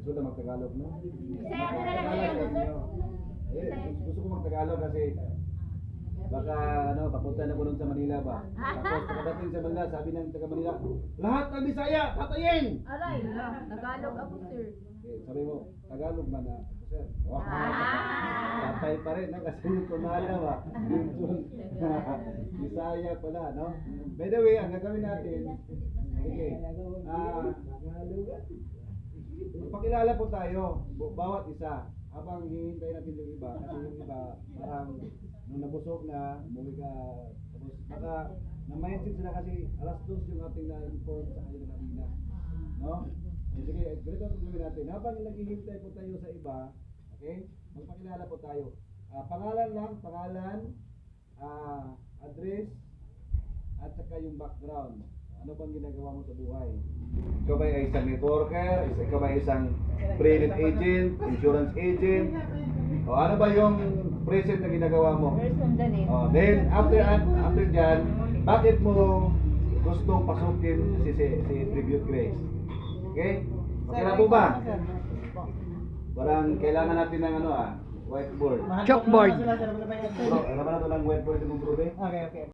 Gusto na mag-Tagalog, no? Bisaya na lang kayo, sir. Gusto ko mag-Tagalog kasi baka papunta na ko nun sa Manila ba? Tapos pagdating sa Manila, sabi ng taga Manila, lahat ng Bisaya, patayin! Aray, Tagalog ako, sir. Sabi mo, Tagalog man na, sir. Wow. Patay pa rin, no? Kasi yung tumala ba? Bisaya pala, no? By the way, ang gagawin natin, sige, magpakilala po tayo, bawat isa, habang hihintay natin yung iba, kasi yung iba, parang nung nabusog na, umuwi ka, tapos baka na-mindset sila kasi alas 2 yung ating na-inform sa kanila kanina, no? Sige, ganito ang gagawin natin. Habang naghihintay po tayo sa iba, okay? Magpakilala po tayo. Pangalan lang, address, at saka yung background. Ano bang ginagawa mo sa buhay? Ikaw ba ay isang networker? Ikaw ba ay isang credit agent, insurance agent? O ano ba yung present na ginagawa mo? Then after dyan, bakit mo gustong pasukin si Tribute Grace? Okay? Okay na po ba? Parang kailangan natin ng whiteboard. Chalkboard. Bro, alam mo na ito ng whiteboard yung prove? Okay.